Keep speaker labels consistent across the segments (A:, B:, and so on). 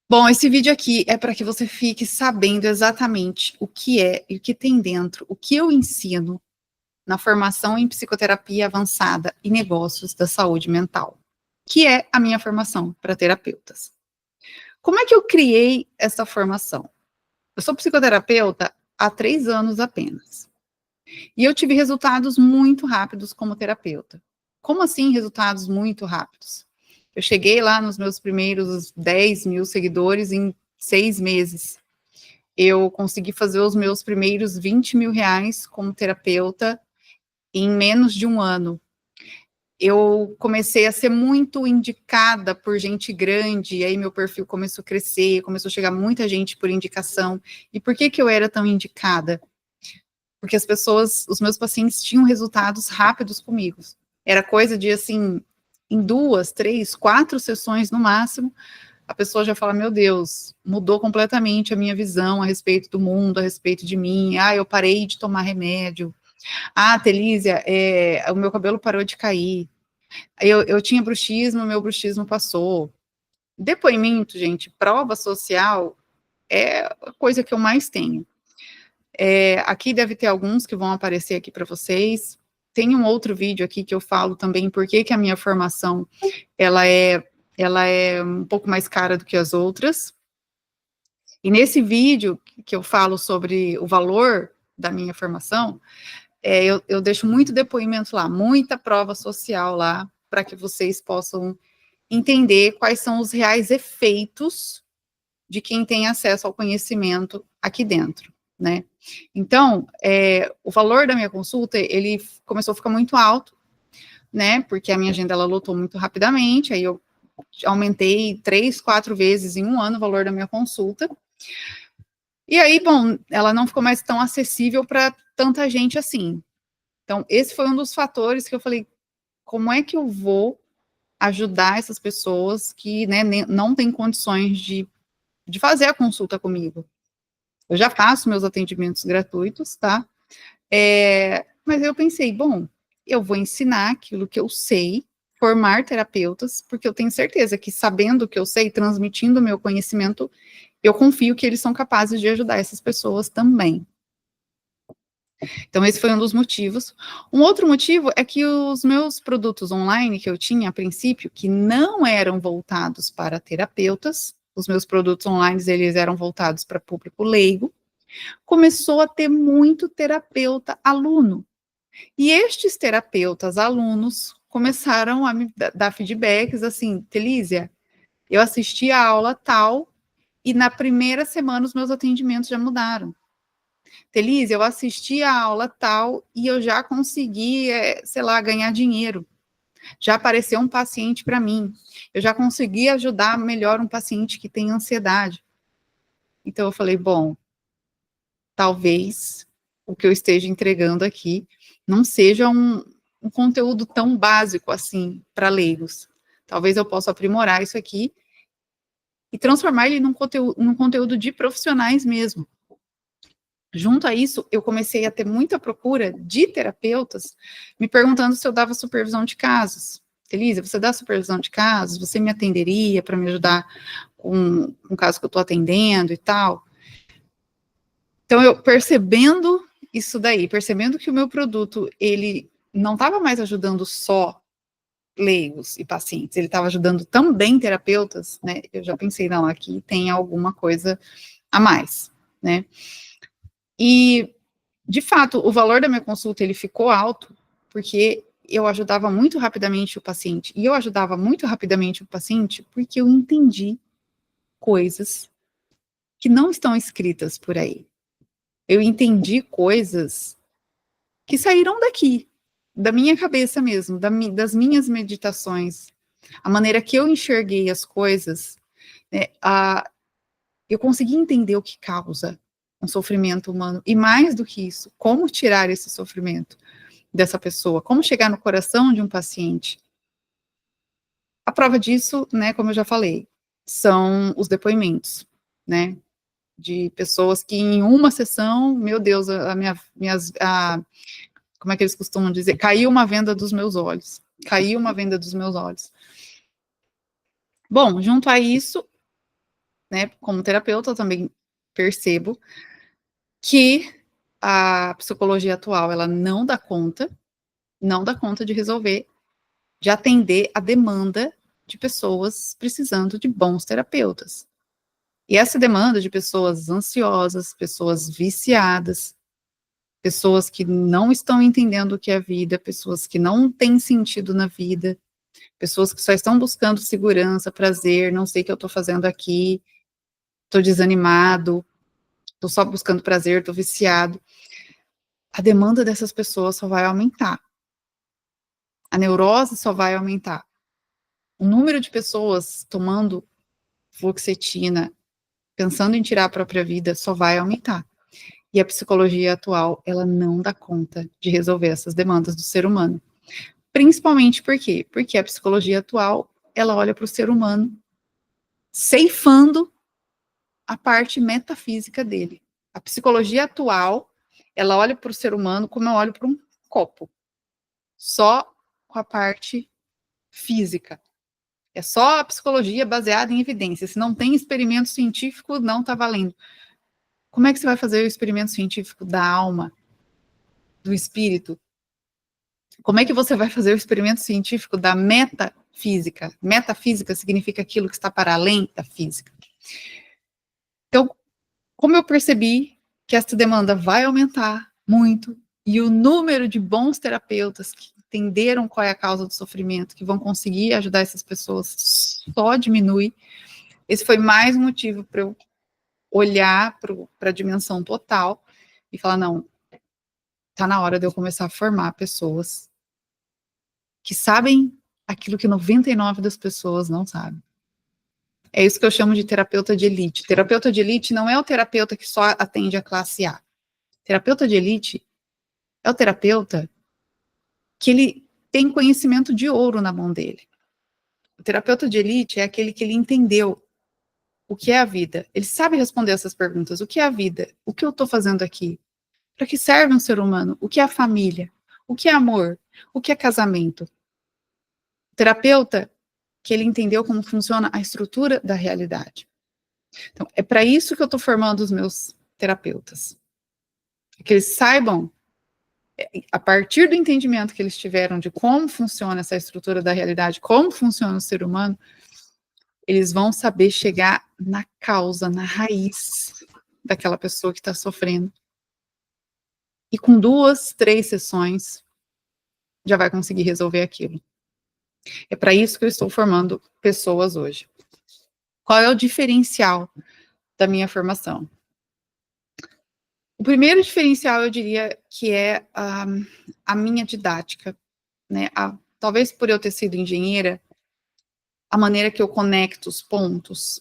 A: Bom, esse vídeo aqui é para que você fique sabendo exatamente o que é e o que tem dentro, o que eu ensino na formação em psicoterapia avançada e negócios da saúde mental, que é a minha formação para terapeutas. Como é que eu criei essa formação? Eu sou psicoterapeuta há 3 anos apenas. E eu tive resultados muito rápidos como terapeuta. Como assim resultados muito rápidos? Eu cheguei lá nos meus primeiros 10 mil seguidores em 6 meses. Eu consegui fazer os meus primeiros 20 mil reais como terapeuta em menos de um ano. Eu comecei a ser muito indicada por gente grande, e aí meu perfil começou a crescer, começou a chegar muita gente por indicação. E por que eu era tão indicada? Porque as pessoas, os meus pacientes tinham resultados rápidos comigo. Era coisa de, assim, em 2, 3, 4 sessões no máximo, a pessoa já fala, meu Deus, mudou completamente a minha visão a respeito do mundo, a respeito de mim. Ah, eu parei de tomar remédio. Ah, Telísia, o meu cabelo parou de cair. Eu tinha bruxismo, meu bruxismo passou. Depoimento, gente, prova social é a coisa que eu mais tenho. Aqui deve ter alguns que vão aparecer aqui para vocês. Tem um outro vídeo aqui que eu falo também por que a minha formação ela é um pouco mais cara do que as outras. E nesse vídeo que eu falo sobre o valor da minha formação, eu deixo muito depoimento lá, muita prova social lá, para que vocês possam entender quais são os reais efeitos de quem tem acesso ao conhecimento aqui dentro, né? Então, o valor da minha consulta, ele começou a ficar muito alto, né? Porque a minha agenda, ela lotou muito rapidamente, aí eu aumentei 3, 4 vezes em um ano o valor da minha consulta. E aí, bom, ela não ficou mais tão acessível para tanta gente assim. Então, esse foi um dos fatores que eu falei, como é que eu vou ajudar essas pessoas que, né, não têm condições de fazer a consulta comigo? Eu já faço meus atendimentos gratuitos, tá? Mas eu pensei, bom, eu vou ensinar aquilo que eu sei, formar terapeutas, porque eu tenho certeza que sabendo o que eu sei, transmitindo o meu conhecimento, eu confio que eles são capazes de ajudar essas pessoas também. Então, esse foi um dos motivos. Um outro motivo é que os meus produtos online que eu tinha a princípio, que não eram voltados para terapeutas, os meus produtos online, eles eram voltados para público leigo, começou a ter muito terapeuta aluno. E estes terapeutas alunos começaram a me dar feedbacks assim, Telísia, eu assisti a aula tal e na primeira semana os meus atendimentos já mudaram. Telísia, eu assisti a aula tal e eu já consegui, sei lá, ganhar dinheiro. Já apareceu um paciente para mim. Eu já consegui ajudar melhor um paciente que tem ansiedade. Então eu falei, bom, talvez o que eu esteja entregando aqui não seja um conteúdo tão básico assim para leigos. Talvez eu possa aprimorar isso aqui e transformar ele num conteúdo de profissionais mesmo. Junto a isso, eu comecei a ter muita procura de terapeutas me perguntando se eu dava supervisão de casos. Elisa, você dá supervisão de casos? Você me atenderia para me ajudar com um caso que eu estou atendendo e tal? Então, eu percebendo isso daí, percebendo que o meu produto, ele não estava mais ajudando só leigos e pacientes, ele estava ajudando também terapeutas, né? Eu já pensei, não, aqui tem alguma coisa a mais, né? E, de fato, o valor da minha consulta, ele ficou alto, porque eu ajudava muito rapidamente o paciente, e eu ajudava muito rapidamente o paciente porque eu entendi coisas que não estão escritas por aí. Eu entendi coisas que saíram daqui, da minha cabeça mesmo, das minhas meditações, a maneira que eu enxerguei as coisas, né, eu consegui entender o que causa um sofrimento humano, e mais do que isso, como tirar esse sofrimento dessa pessoa, como chegar no coração de um paciente. A prova disso, né, como eu já falei, são os depoimentos, né, de pessoas que em uma sessão, meu Deus, como é que eles costumam dizer? Caiu uma venda dos meus olhos. Caiu uma venda dos meus olhos. Bom, junto a isso, né, como terapeuta, eu também percebo que a psicologia atual, ela não dá conta de resolver, de atender a demanda de pessoas precisando de bons terapeutas. E essa demanda de pessoas ansiosas, pessoas viciadas, pessoas que não estão entendendo o que é a vida, pessoas que não têm sentido na vida, pessoas que só estão buscando segurança, prazer, não sei o que eu estou fazendo aqui, estou desanimado, estou só buscando prazer, estou viciado. A demanda dessas pessoas só vai aumentar. A neurose só vai aumentar. O número de pessoas tomando fluoxetina, pensando em tirar a própria vida, só vai aumentar. E a psicologia atual, ela não dá conta de resolver essas demandas do ser humano. Principalmente por quê? Porque a psicologia atual, ela olha para o ser humano ceifando a parte metafísica dele. A psicologia atual, ela olha para o ser humano como eu olho para um copo, só com a parte física. É só a psicologia baseada em evidência. Se não tem experimento científico, não está valendo. Como é que você vai fazer o experimento científico da alma, do espírito? Como é que você vai fazer o experimento científico da metafísica? Metafísica significa aquilo que está para além da física. Então, como eu percebi que essa demanda vai aumentar muito, e o número de bons terapeutas que entenderam qual é a causa do sofrimento, que vão conseguir ajudar essas pessoas, só diminui, esse foi mais um motivo para eu olhar para a dimensão total e falar, não, está na hora de eu começar a formar pessoas que sabem aquilo que 99% das pessoas não sabem. É isso que eu chamo de terapeuta de elite. Terapeuta de elite não é o terapeuta que só atende a classe A. Terapeuta de elite é o terapeuta que ele tem conhecimento de ouro na mão dele. O terapeuta de elite é aquele que ele entendeu o que é a vida. Ele sabe responder essas perguntas. O que é a vida? O que eu estou fazendo aqui? Para que serve um ser humano? O que é a família? O que é amor? O que é casamento? O terapeuta que ele entendeu como funciona a estrutura da realidade. Então, é para isso que eu estou formando os meus terapeutas. Que eles saibam, a partir do entendimento que eles tiveram de como funciona essa estrutura da realidade, como funciona o ser humano, eles vão saber chegar na causa, na raiz daquela pessoa que está sofrendo. E com 2, 3 sessões, já vai conseguir resolver aquilo. É para isso que eu estou formando pessoas hoje. Qual é o diferencial da minha formação? O primeiro diferencial, eu diria, que é a minha didática, né? Talvez por eu ter sido engenheira, a maneira que eu conecto os pontos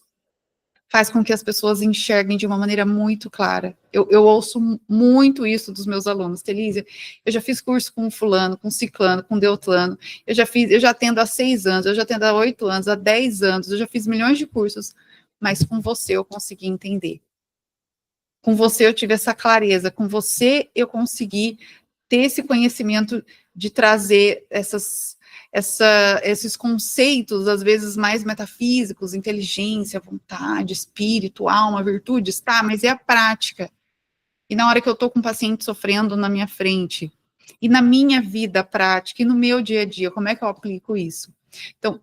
A: faz com que as pessoas enxerguem de uma maneira muito clara. Eu ouço muito isso dos meus alunos. Telísia, eu já fiz curso com fulano, com ciclano, com deutlano, eu já atendo há 6 anos, eu já atendo há 8 anos, há 10 anos, eu já fiz milhões de cursos, mas com você eu consegui entender. Com você eu tive essa clareza, com você eu consegui ter esse conhecimento de trazer esses conceitos, às vezes mais metafísicos, inteligência, vontade, espírito, alma, virtudes, tá, mas é a prática. E na hora que eu estou com um paciente sofrendo na minha frente, e na minha vida prática, e no meu dia a dia, como é que eu aplico isso? Então,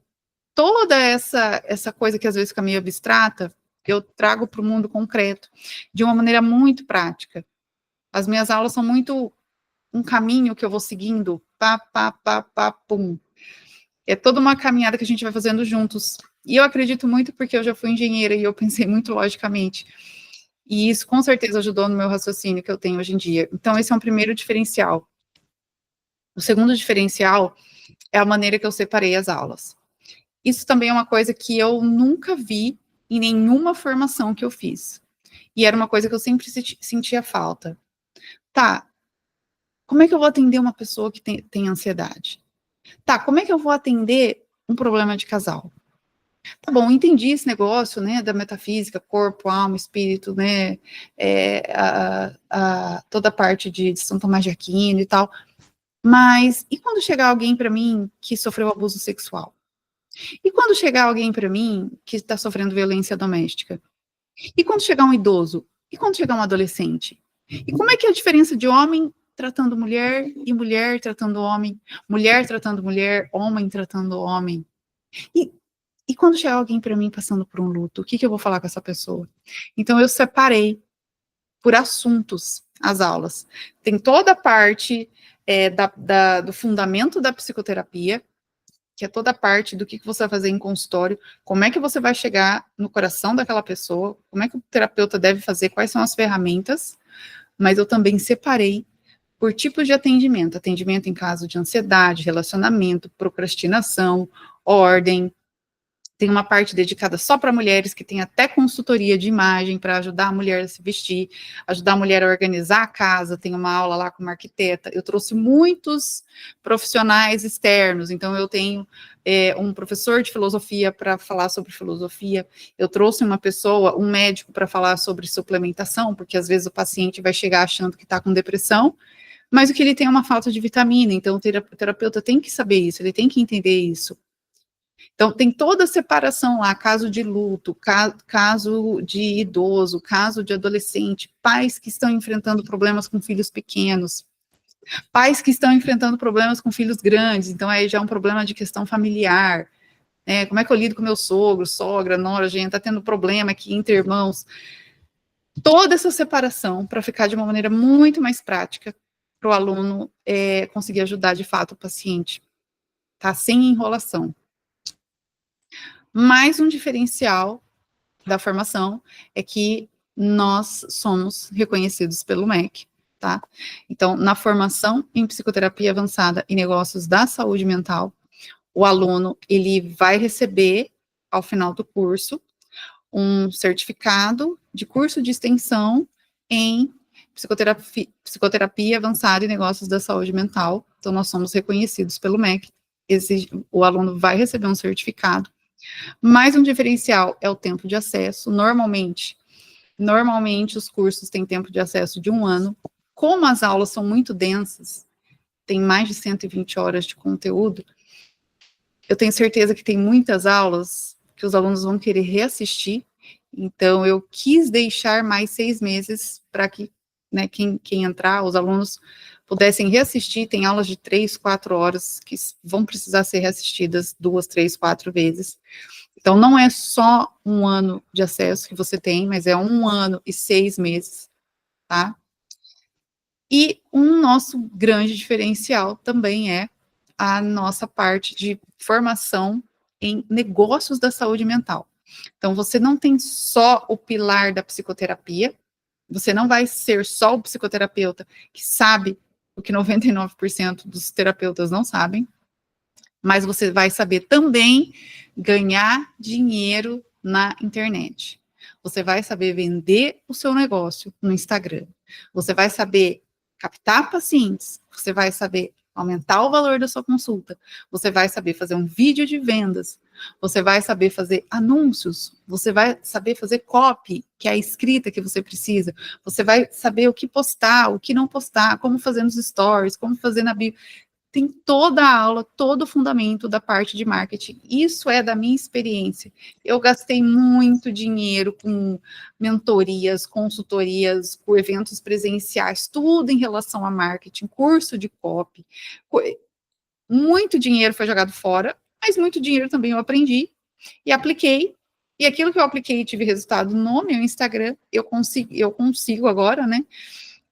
A: toda essa coisa que às vezes fica meio abstrata, eu trago para o mundo concreto, de uma maneira muito prática. As minhas aulas são muito um caminho que eu vou seguindo, pum. É toda uma caminhada que a gente vai fazendo juntos. E eu acredito muito porque eu já fui engenheira e eu pensei muito logicamente. E isso com certeza ajudou no meu raciocínio que eu tenho hoje em dia. Então esse é um primeiro diferencial. O segundo diferencial é a maneira que eu separei as aulas. Isso também é uma coisa que eu nunca vi em nenhuma formação que eu fiz. E era uma coisa que eu sempre sentia falta. Tá, como é que eu vou atender uma pessoa que tem ansiedade? Tá, como é que eu vou atender um problema de casal? Tá bom, entendi esse negócio, né, da metafísica, corpo, alma, espírito, né, toda a parte de São Tomás de Aquino e tal, mas e quando chegar alguém para mim que sofreu abuso sexual? E quando chegar alguém para mim que está sofrendo violência doméstica? E quando chegar um idoso? E quando chegar um adolescente? E como é que é a diferença de homem tratando mulher e mulher tratando homem, mulher tratando mulher, homem tratando homem? E quando chegar alguém para mim passando por um luto, o que, que eu vou falar com essa pessoa? Então, eu separei por assuntos as aulas. Tem toda a parte do fundamento da psicoterapia, que é toda a parte do que você vai fazer em consultório, como é que você vai chegar no coração daquela pessoa, como é que o terapeuta deve fazer, quais são as ferramentas, mas eu também separei por tipos de atendimento, atendimento em caso de ansiedade, relacionamento, procrastinação, ordem. Tem uma parte dedicada só para mulheres, que tem até consultoria de imagem para ajudar a mulher a se vestir, ajudar a mulher a organizar a casa. Tem uma aula lá com uma arquiteta. Eu trouxe muitos profissionais externos, então eu tenho um professor de filosofia para falar sobre filosofia, eu trouxe uma pessoa, um médico para falar sobre suplementação, porque às vezes o paciente vai chegar achando que está com depressão, mas o que ele tem é uma falta de vitamina, então o terapeuta tem que saber isso, ele tem que entender isso. Então, tem toda a separação lá, caso de luto, caso de idoso, caso de adolescente, pais que estão enfrentando problemas com filhos pequenos, pais que estão enfrentando problemas com filhos grandes, então aí já é um problema de questão familiar, né? Como é que eu lido com meu sogro, sogra, nora, gente, tá tendo problema aqui entre irmãos. Toda essa separação para ficar de uma maneira muito mais prática para o aluno conseguir ajudar de fato o paciente, tá? Sem enrolação. Mais um diferencial da formação é que nós somos reconhecidos pelo MEC, tá? Então, na formação em psicoterapia avançada e negócios da saúde mental, o aluno, ele vai receber, ao final do curso, um certificado de curso de extensão em psicoterapia avançada e negócios da saúde mental. Então, nós somos reconhecidos pelo MEC. O aluno vai receber um certificado. Mais um diferencial é o tempo de acesso. Normalmente os cursos têm tempo de acesso de 1 ano. Como as aulas são muito densas, tem mais de 120 horas de conteúdo, eu tenho certeza que tem muitas aulas que os alunos vão querer reassistir, então eu quis deixar mais 6 meses para que, né, quem entrar, os alunos pudessem reassistir. Tem aulas de 3, 4 horas que vão precisar ser reassistidas 2, 3, 4 vezes. Então, não é só 1 ano de acesso que você tem, mas é 1 ano e 6 meses, tá? E um nosso grande diferencial também é a nossa parte de formação em negócios da saúde mental. Então, você não tem só o pilar da psicoterapia, você não vai ser só o psicoterapeuta que sabe o que 99% dos terapeutas não sabem, mas você vai saber também ganhar dinheiro na internet. Você vai saber vender o seu negócio no Instagram. Você vai saber captar pacientes. Você vai saber aumentar o valor da sua consulta. Você vai saber fazer um vídeo de vendas. Você vai saber fazer anúncios. Você vai saber fazer copy, que é a escrita que você precisa. Você vai saber o que postar, o que não postar, como fazer nos stories, como fazer na bio. Tem toda a aula, todo o fundamento da parte de marketing. Isso é da minha experiência. Eu gastei muito dinheiro com mentorias, consultorias, com eventos presenciais, tudo em relação a marketing, curso de copy. Muito dinheiro foi jogado fora, mas muito dinheiro também eu aprendi e apliquei. E aquilo que eu apliquei e tive resultado no meu Instagram, eu consigo agora, né,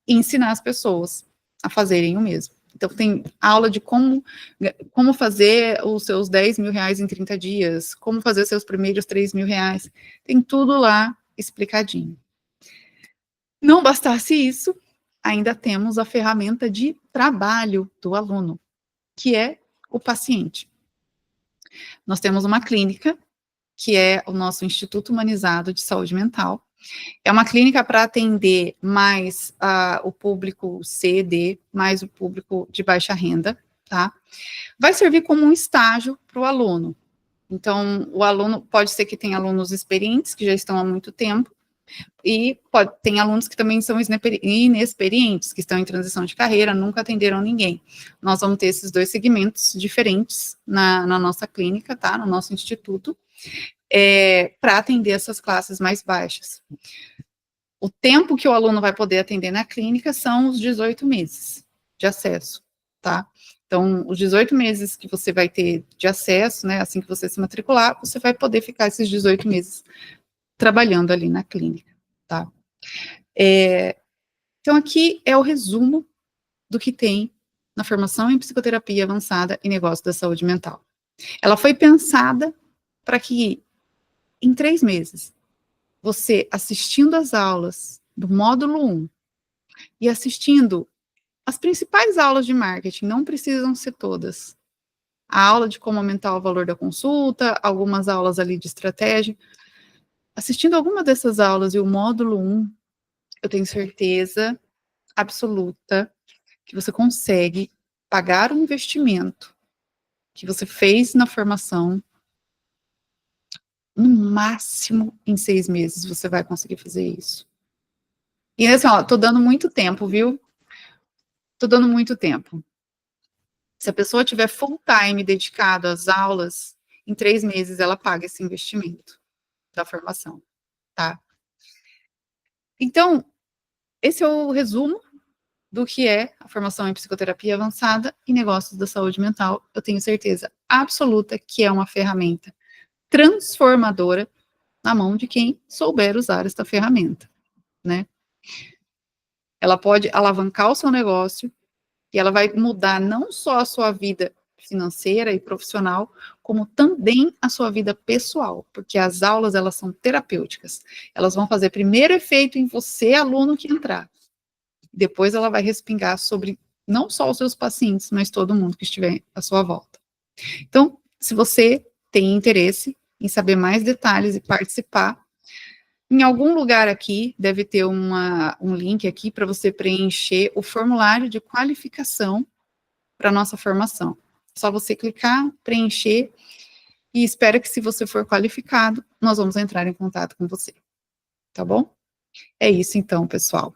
A: ensinar as pessoas a fazerem o mesmo. Então, tem aula de como fazer os seus 10 mil reais em 30 dias, como fazer seus primeiros 3 mil reais. Tem tudo lá explicadinho. Não bastasse isso, ainda temos a ferramenta de trabalho do aluno, que é o paciente. Nós temos uma clínica, que é o nosso Instituto Humanizado de Saúde Mental. É uma clínica para atender mais o público C, D, mais o público de baixa renda, tá? Vai servir como um estágio para o aluno. Então, o aluno, pode ser que tenha alunos experientes, que já estão há muito tempo, e tem alunos que também são inexperientes, que estão em transição de carreira, nunca atenderam ninguém. Nós vamos ter esses 2 segmentos diferentes na nossa clínica, tá? No nosso instituto. para atender essas classes mais baixas. O tempo que o aluno vai poder atender na clínica são os 18 meses de acesso, tá? Então, os 18 meses que você vai ter de acesso, né, assim que você se matricular, você vai poder ficar esses 18 meses trabalhando ali na clínica, tá? Então, aqui é o resumo do que tem na formação em psicoterapia avançada e negócio da saúde mental. Ela foi pensada para que, em 3 meses, você assistindo às aulas do módulo 1 e assistindo as principais aulas de marketing, não precisam ser todas. A aula de como aumentar o valor da consulta, algumas aulas ali de estratégia. Assistindo alguma dessas aulas e o módulo 1, eu tenho certeza absoluta que você consegue pagar o investimento que você fez na formação, no máximo em 6 meses você vai conseguir fazer isso. E assim, ó, tô dando muito tempo, viu? Tô dando muito tempo. Se a pessoa tiver full time dedicado às aulas, em 3 meses ela paga esse investimento da formação, tá? Então, esse é o resumo do que é a formação em psicoterapia avançada e negócios da saúde mental. Eu tenho certeza absoluta que é uma ferramenta transformadora na mão de quem souber usar esta ferramenta, né? Ela pode alavancar o seu negócio e ela vai mudar não só a sua vida financeira e profissional, como também a sua vida pessoal, porque as aulas, elas são terapêuticas. Elas vão fazer primeiro efeito em você, aluno que entrar. Depois ela vai respingar sobre não só os seus pacientes, mas todo mundo que estiver à sua volta. Então, se você tem interesse em saber mais detalhes e participar, em algum lugar aqui, deve ter um link aqui para você preencher o formulário de qualificação para a nossa formação. É só você clicar, preencher, e espero que, se você for qualificado, nós vamos entrar em contato com você. Tá bom? É isso então, pessoal.